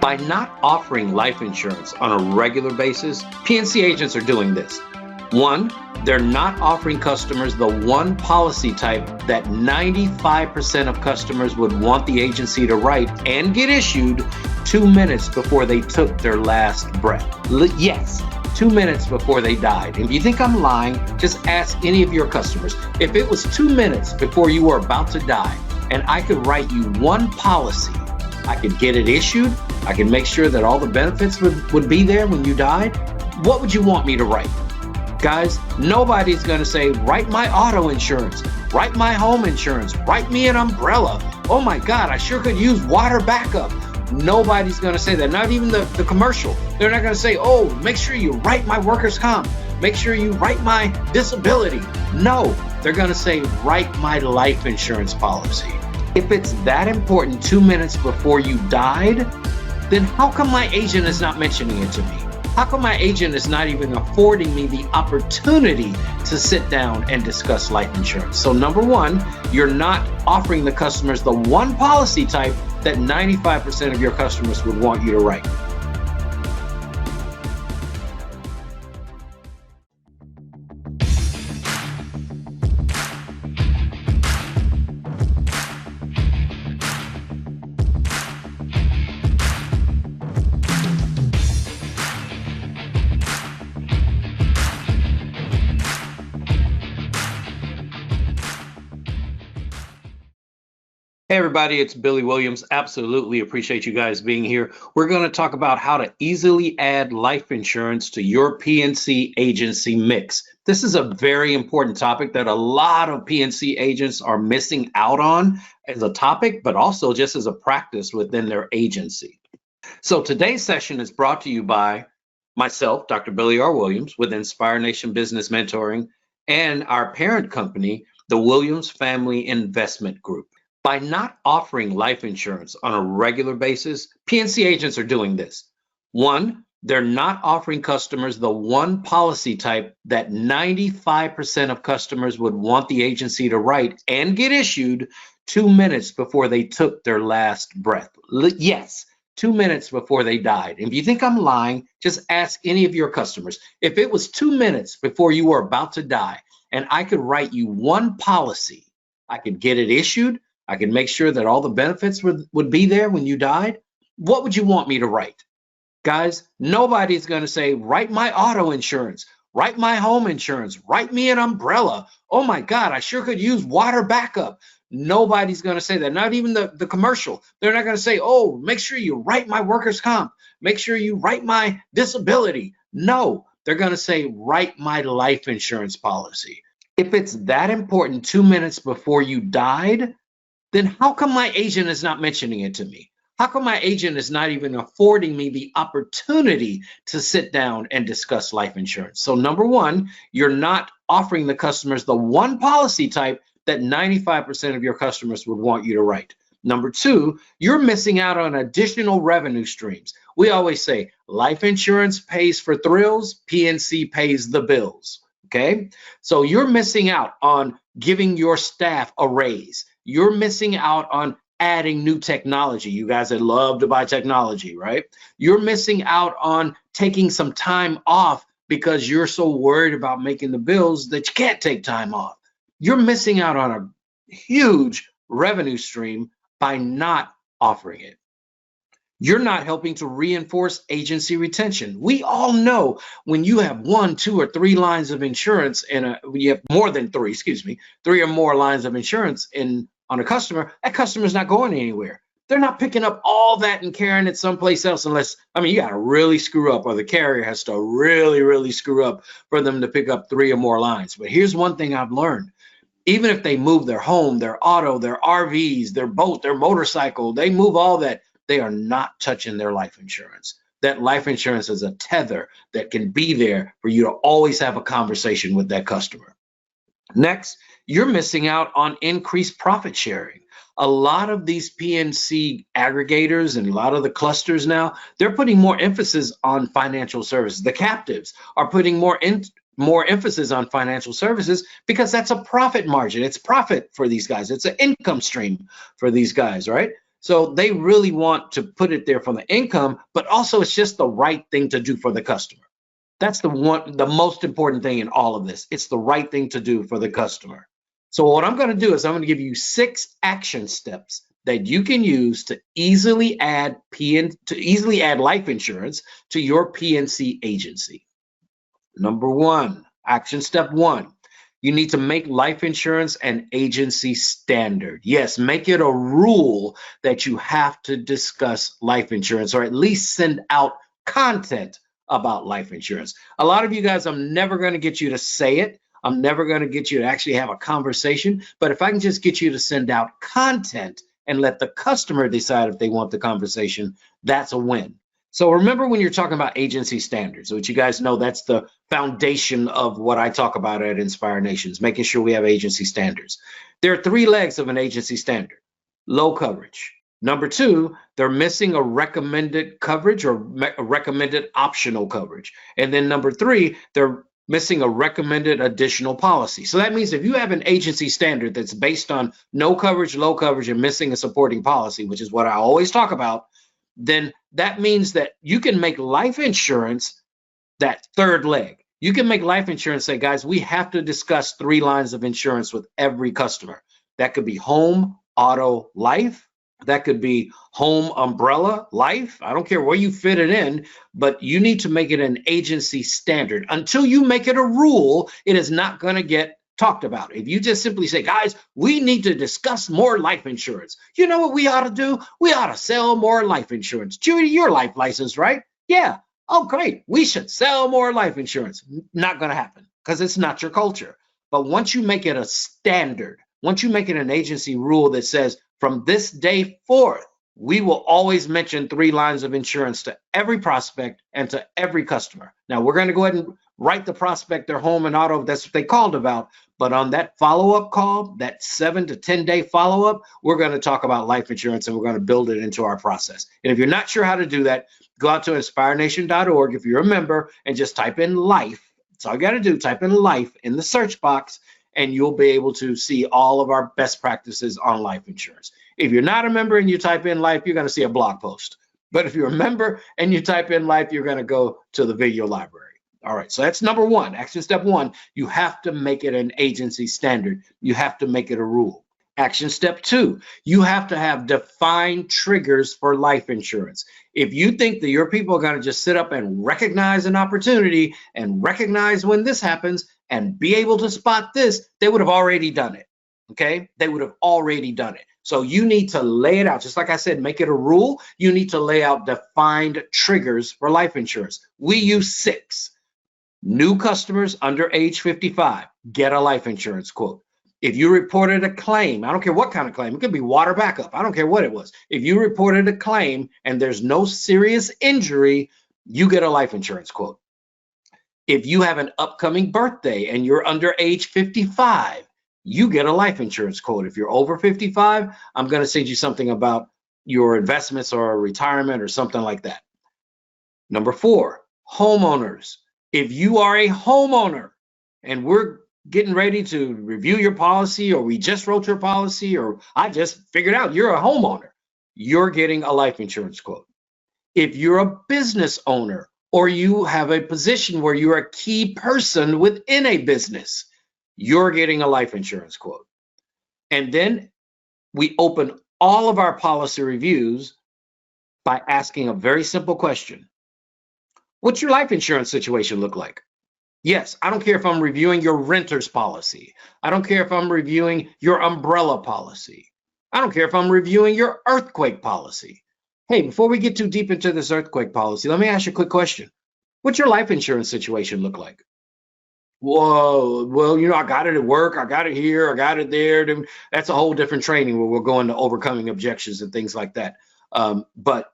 By not offering life insurance on a regular basis, P&C agents are doing this. One, they're not offering customers the one policy type that 95% of customers would want the agency to write and get issued 2 minutes before they took their last breath. Yes, 2 minutes before they died. If you think I'm lying, just ask any of your customers. If it was 2 minutes before you were about to die and I could write you one policy, I could get it issued, I could make sure that all the benefits would be there when you died, what would you want me to write? Guys, nobody's going to say, write my auto insurance, write my home insurance, write me an umbrella. Oh my God, I sure could use water backup. Nobody's going to say that, not even the commercial. They're not going to say, oh, make sure you write my workers' comp, make sure you write my disability. No, they're going to say, write my life insurance policy. If it's that important 2 minutes before you died, then how come my agent is not mentioning it to me? How come my agent is not even affording me the opportunity to sit down and discuss life insurance? So number one, you're not offering the customers the one policy type that 95% of your customers would want you to write. Hey everybody, it's Billy Williams. Absolutely appreciate you guys being here. We're going to talk about how to easily add life insurance to your P&C agency mix. This is a very important topic that a lot of P&C agents are missing out on as a topic, but also just as a practice within their agency. So today's session is brought to you by myself, Dr. Billy R. Williams, with Inspire Nation Business Mentoring, and our parent company, the Williams Family Investment Group. By not offering life insurance on a regular basis, P&C agents are doing this. One, they're not offering customers the one policy type that 95% of customers would want the agency to write and get issued 2 minutes before they took their last breath. Yes, 2 minutes before they died. If you think I'm lying, just ask any of your customers. If it was 2 minutes before you were about to die and I could write you one policy, I could get it issued, I can make sure that all the benefits would be there when you died, what would you want me to write? Guys, nobody's going to say, write my auto insurance, write my home insurance, write me an umbrella. Oh my God, I sure could use water backup. Nobody's going to say that, not even the commercial. They're not going to say, oh, make sure you write my workers' comp, make sure you write my disability. No, they're going to say, write my life insurance policy. If it's that important 2 minutes before you died, then how come my agent is not mentioning it to me? How come my agent is not even affording me the opportunity to sit down and discuss life insurance? So number one, you're not offering the customers the one policy type that 95% of your customers would want you to write. Number two, you're missing out on additional revenue streams. We always say life insurance pays for thrills, P&C pays the bills. Okay, so you're missing out on giving your staff a raise. You're missing out on adding new technology. You guys that love to buy technology, right? You're missing out on taking some time off because you're so worried about making the bills that you can't take time off. You're missing out on a huge revenue stream by not offering it. You're not helping to reinforce agency retention. We all know when you have 1, 2, or 3 lines of insurance and you have more than 3, 3 or more lines of insurance on a customer, that customer's not going anywhere. They're not picking up all that and carrying it someplace else unless, you got to really screw up, or the carrier has to really, really screw up for them to pick up 3 or more lines. But here's one thing I've learned. Even if they move their home, their auto, their RVs, their boat, their motorcycle, they move all that, they are not touching their life insurance. That life insurance is a tether that can be there for you to always have a conversation with that customer. Next, you're missing out on increased profit sharing. A lot of these P&C aggregators and a lot of the clusters now, they're putting more emphasis on financial services. The captives are putting more emphasis on financial services because that's a profit margin. It's profit for these guys. It's an income stream for these guys, right? So they really want to put it there for the income, but also it's just the right thing to do for the customer. That's the most important thing in all of this. It's the right thing to do for the customer. So what I'm going to do is I'm going to give you 6 action steps that you can use to easily add life insurance to your P&C agency. Number 1, action step 1. You need to make life insurance an agency standard. Yes, make it a rule that you have to discuss life insurance, or at least send out content about life insurance. A lot of you guys, I'm never going to get you to say it. I'm never going to get you to actually have a conversation. But if I can just get you to send out content and let the customer decide if they want the conversation, that's a win. So remember, when you're talking about agency standards, which you guys know that's the foundation of what I talk about at Inspire Nations, making sure we have agency standards. There are 3 legs of an agency standard. Low coverage. Number 2, they're missing a recommended coverage or a recommended optional coverage. And then number 3, they're missing a recommended additional policy. So that means if you have an agency standard that's based on no coverage, low coverage, and missing a supporting policy, which is what I always talk about, then that means that you can make life insurance that 3rd leg. You can make life insurance say, guys, we have to discuss 3 lines of insurance with every customer. That could be home, auto, life. That could be home, umbrella, life. I don't care where you fit it in, but you need to make it an agency standard. Until you make it a rule, it is not going to get talked about. If you just simply say, guys, we need to discuss more life insurance. You know what we ought to do? We ought to sell more life insurance. Judy, you're life licensed, right? Yeah. Oh, great. We should sell more life insurance. Not going to happen because it's not your culture. But once you make it a standard, once you make it an agency rule that says from this day forth, we will always mention 3 lines of insurance to every prospect and to every customer. Now, we're going to go ahead and write the prospect their home and auto. That's what they called about. But on that follow-up call, that 7 to 10-day follow-up, we're going to talk about life insurance and we're going to build it into our process. And if you're not sure how to do that, go out to inspirenation.org if you're a member and just type in life. That's all you got to do. Type in life in the search box and you'll be able to see all of our best practices on life insurance. If you're not a member and you type in life, you're going to see a blog post. But if you're a member and you type in life, you're going to go to the video library. All right, so that's number 1. Action step 1, you have to make it an agency standard. You have to make it a rule. Action step 2, you have to have defined triggers for life insurance. If you think that your people are going to just sit up and recognize an opportunity and recognize when this happens and be able to spot this, they would have already done it. Okay, they would have already done it. So you need to lay it out. Just like I said, make it a rule. You need to lay out defined triggers for life insurance. We use 6. New customers under age 55, get a life insurance quote. If you reported a claim, I don't care what kind of claim, it could be water backup, I don't care what it was. If you reported a claim and there's no serious injury, you get a life insurance quote. If you have an upcoming birthday and you're under age 55, you get a life insurance quote. If you're over 55, I'm going to send you something about your investments or retirement or something like that. Number 4, homeowners. If you are a homeowner and we're getting ready to review your policy, or we just wrote your policy, or I just figured out you're a homeowner, you're getting a life insurance quote. If you're a business owner or you have a position where you're a key person within a business, you're getting a life insurance quote. And then we open all of our policy reviews by asking a very simple question. What's your life insurance situation look like? Yes, I don't care if I'm reviewing your renter's policy. I don't care if I'm reviewing your umbrella policy. I don't care if I'm reviewing your earthquake policy. Hey, before we get too deep into this earthquake policy, let me ask you a quick question. What's your life insurance situation look like? Whoa, well, I got it at work. I got it here. I got it there. That's a whole different training where we'll go into overcoming objections and things like that. But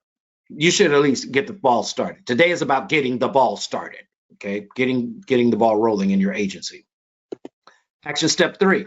you should at least get the ball started. Today is about getting the ball started, okay? Getting the ball rolling in your agency. Action step 3,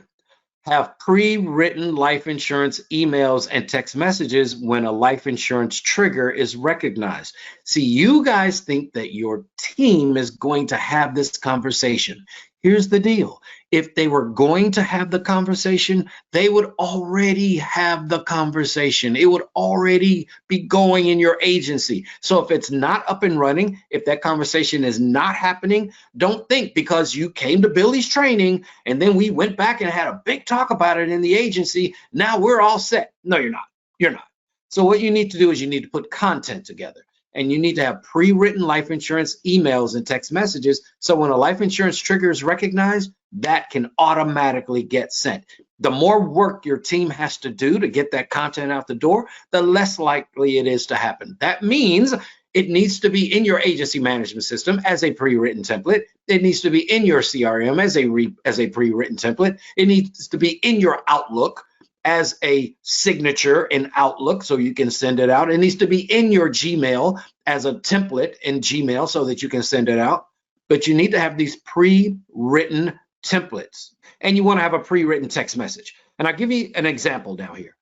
have pre-written life insurance emails and text messages when a life insurance trigger is recognized. See, you guys think that your team is going to have this conversation. Here's the deal. If they were going to have the conversation, they would already have the conversation. It would already be going in your agency. So if it's not up and running, if that conversation is not happening, don't think because you came to Billy's training and then we went back and had a big talk about it in the agency, now we're all set. No, you're not. You're not. So what you need to do is you need to put content together. And you need to have pre-written life insurance emails and text messages. So when a life insurance trigger is recognized, that can automatically get sent. The more work your team has to do to get that content out the door, the less likely it is to happen. That means it needs to be in your agency management system as a pre-written template. It needs to be in your CRM as a pre-written template. It needs to be in your Outlook as a signature in Outlook so you can send it out. It needs to be in your Gmail as a template in Gmail so that you can send it out. But you need to have these pre-written templates, and you want to have a pre-written text message. And I'll give you an example down here.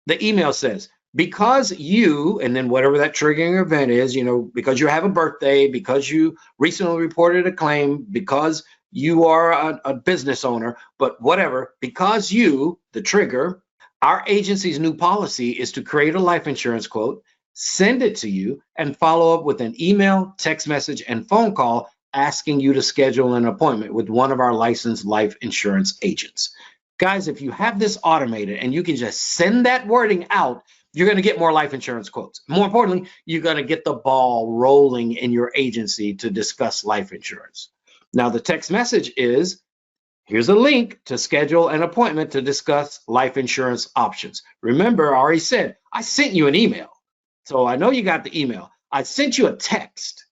The email says, because you, and then whatever that triggering event is, because you have a birthday, because you recently reported a claim, because you are a business owner, but whatever, because you, the trigger, our agency's new policy is to create a life insurance quote, send it to you, and follow up with an email, text message, and phone call asking you to schedule an appointment with one of our licensed life insurance agents. Guys, if you have this automated and you can just send that wording out, you're going to get more life insurance quotes. More importantly, you're going to get the ball rolling in your agency to discuss life insurance. Now, the text message is, here's a link to schedule an appointment to discuss life insurance options. Remember, I already said, I sent you an email. So I know you got the email. I sent you a text.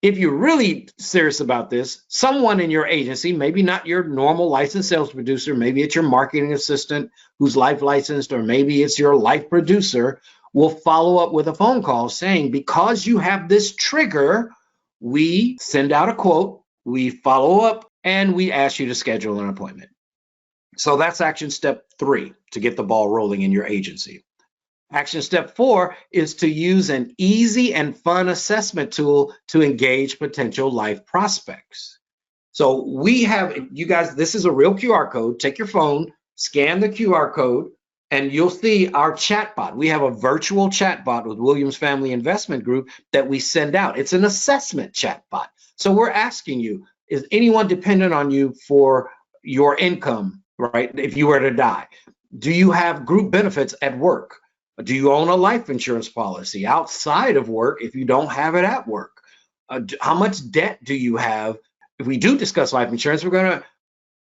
If you're really serious about this, someone in your agency, maybe not your normal licensed sales producer, maybe it's your marketing assistant who's life licensed, or maybe it's your life producer, will follow up with a phone call saying, because you have this trigger, we send out a quote, we follow up, and we ask you to schedule an appointment. So that's action step 3 to get the ball rolling in your agency. Action step 4 is to use an easy and fun assessment tool to engage potential life prospects. So we have, you guys, this is a real QR code. Take your phone, scan the QR code, and you'll see our chatbot. We have a virtual chatbot with Williams Family Investment Group that we send out. It's an assessment chatbot. So we're asking you, is anyone dependent on you for your income, right? If you were to die, do you have group benefits at work? Do you own a life insurance policy outside of work if you don't have it at work? How much debt do you have? If we do discuss life insurance, we're going to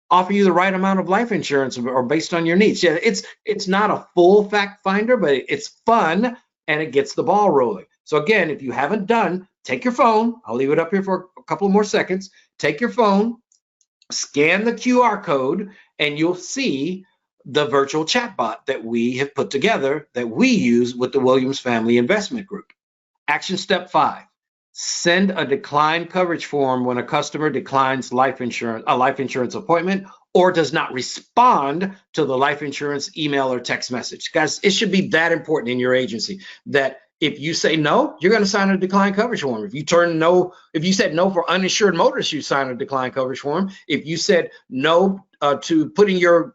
offer you the right amount of life insurance or based on your needs. Yeah, it's not a full fact finder, but it's fun and it gets the ball rolling. So again, if you haven't done, take your phone. I'll leave it up here for a couple more seconds. Take your phone, scan the QR code, and you'll see the virtual chatbot that we have put together that we use with the Williams Family Investment Group. Action step 5, send a decline coverage form when a customer declines a life insurance appointment or does not respond to the life insurance email or text message. Guys, it should be that important in your agency that if you say no, you're going to sign a decline coverage form. If you said no for uninsured motorists, you sign a decline coverage form. If you said no to putting your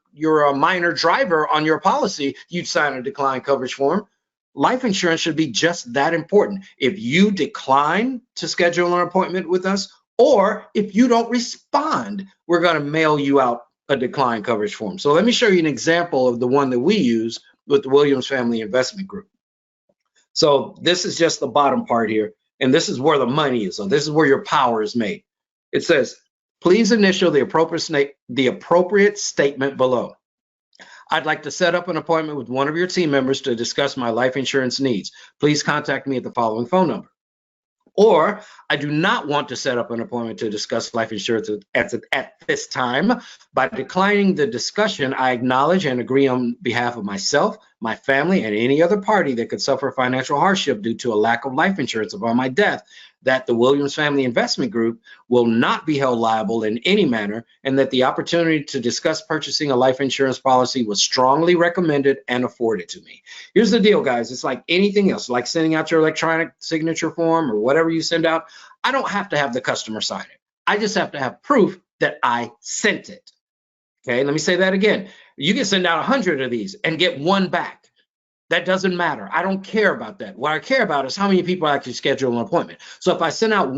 minor driver on your policy, you'd sign a decline coverage form. Life insurance should be just that important. If you decline to schedule an appointment with us, or if you don't respond, we're going to mail you out a decline coverage form. So let me show you an example of the one that we use with the Williams Family Investment Group. So this is just the bottom part here, and this is where the money is. So this is where your power is made. It says, please initial the appropriate statement below. I'd like to set up an appointment with one of your team members to discuss my life insurance needs. Please contact me at the following phone number. Or I do not want to set up an appointment to discuss life insurance at this time. By declining the discussion, I acknowledge and agree on behalf of myself, my family, and any other party that could suffer financial hardship due to a lack of life insurance upon my death, that the Williams Family Investment Group will not be held liable in any manner, and that the opportunity to discuss purchasing a life insurance policy was strongly recommended and afforded to me. Here's the deal, guys. It's like anything else, like sending out your electronic signature form or whatever you send out. I don't have to have the customer sign it. I just have to have proof that I sent it. Okay, let me say that again. You can send out 100 of these and get one back. That doesn't matter. I don't care about that. What I care about is how many people actually schedule an appointment. So if I send out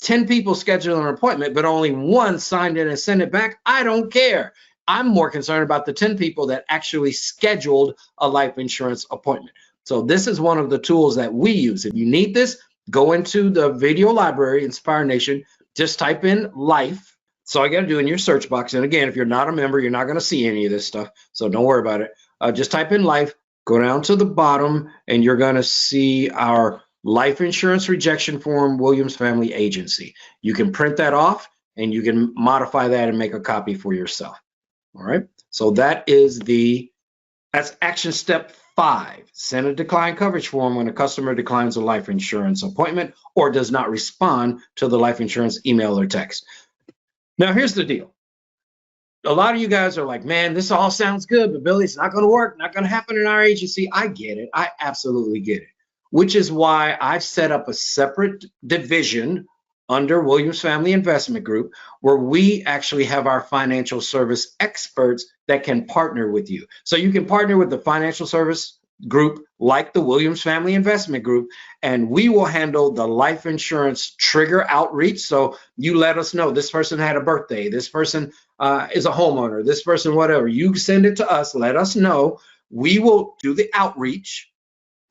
10 people schedule an appointment, but only one signed in and sent it back, I don't care. I'm more concerned about the 10 people that actually scheduled a life insurance appointment. So this is one of the tools that we use. If you need this, go into the video library, Inspire Nation, just type in life. So all you got to do in your search box, and again, if you're not a member, you're not going to see any of this stuff, so don't worry about it. Just type in life, go down to the bottom, and you're going to see our life insurance rejection form, Williams Family Agency. You can print that off, and you can modify that and make a copy for yourself. All right, so that's action step 5. Send a decline coverage form when a customer declines a life insurance appointment or does not respond to the life insurance email or text. Now, here's the deal. A lot of you guys are like, man, this all sounds good, but Billy, it's not going to work, not going to happen in our agency. I get it. I absolutely get it, which is why I've set up a separate division under Williams Family Investment Group, where we actually have our financial service experts that can partner with you. So you can partner with the financial service group like the Williams Family Investment Group, and we will handle the life insurance trigger outreach. So you let us know this person had a birthday, this person is a homeowner, this person, whatever. You send it to us, let us know. We will do the outreach.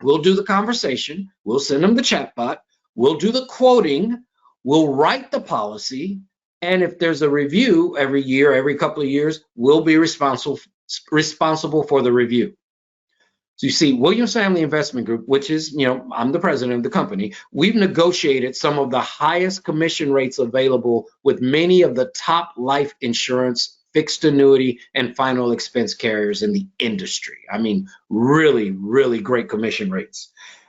We'll do the conversation. We'll send them the chatbot. We'll do the quoting. We'll write the policy, and if there's a review every year, every couple of years, we'll be responsible for the review. So you see, Williams Family Investment Group, which is, I'm the president of the company, we've negotiated some of the highest commission rates available with many of the top life insurance, fixed annuity, and final expense carriers in the industry. I mean, really, really great commission rates.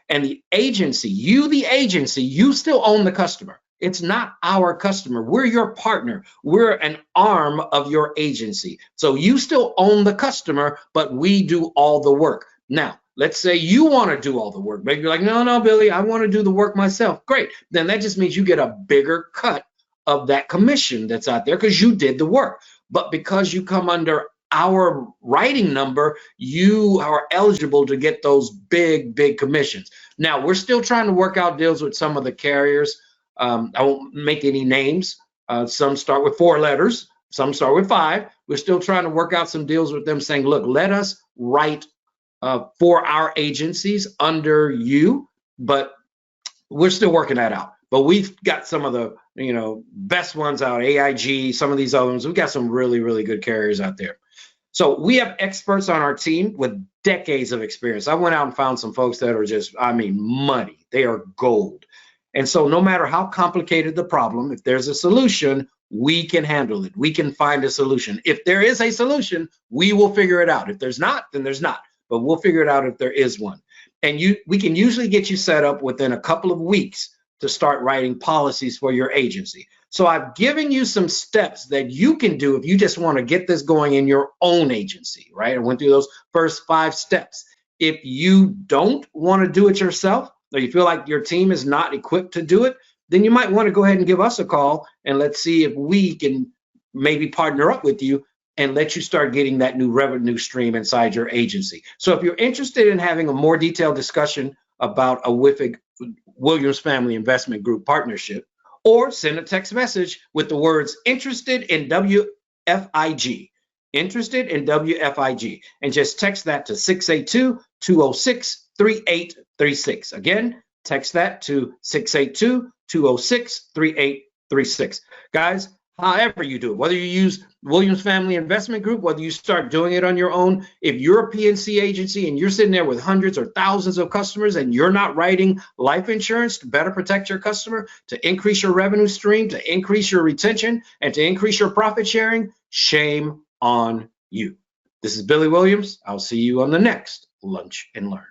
And the agency, you still own the customer. It's not our customer. We're your partner. We're an arm of your agency. So you still own the customer, but we do all the work. Now, let's say you want to do all the work. Maybe you're like, no, Billy, I want to do the work myself. Great. Then that just means you get a bigger cut of that commission that's out there because you did the work. But because you come under our writing number, you are eligible to get those big, big commissions. Now, we're still trying to work out deals with some of the carriers. I won't make any names. Some start with 4 letters. Some start with 5. We're still trying to work out some deals with them saying, look, let us write for our agencies under you, but we're still working that out. But we've got some of the best ones out, AIG, some of these other ones. We've got some really, really good carriers out there. So we have experts on our team with decades of experience. I went out and found some folks that are just, money. They are gold. And so no matter how complicated the problem, if there's a solution, we can handle it. We can find a solution. If there is a solution, we will figure it out. If there's not, then there's not. But we'll figure it out if there is one. And we can usually get you set up within a couple of weeks to start writing policies for your agency. So I've given you some steps that you can do if you just want to get this going in your own agency, right? I went through those first 5 steps. If you don't want to do it yourself, or you feel like your team is not equipped to do it, then you might want to go ahead and give us a call and let's see if we can maybe partner up with you and let you start getting that new revenue stream inside your agency. So if you're interested in having a more detailed discussion about a Williams Family Investment Group partnership, or send a text message with the words interested in WFIG, and just text that to 682-206-3836. Again, text that to 682-206-3836. Guys, however you do it, whether you use Williams Family Investment Group, whether you start doing it on your own, if you're a P&C agency and you're sitting there with hundreds or thousands of customers and you're not writing life insurance to better protect your customer, to increase your revenue stream, to increase your retention, and to increase your profit sharing, shame on you. This is Billy Williams. I'll see you on the next Lunch and Learn.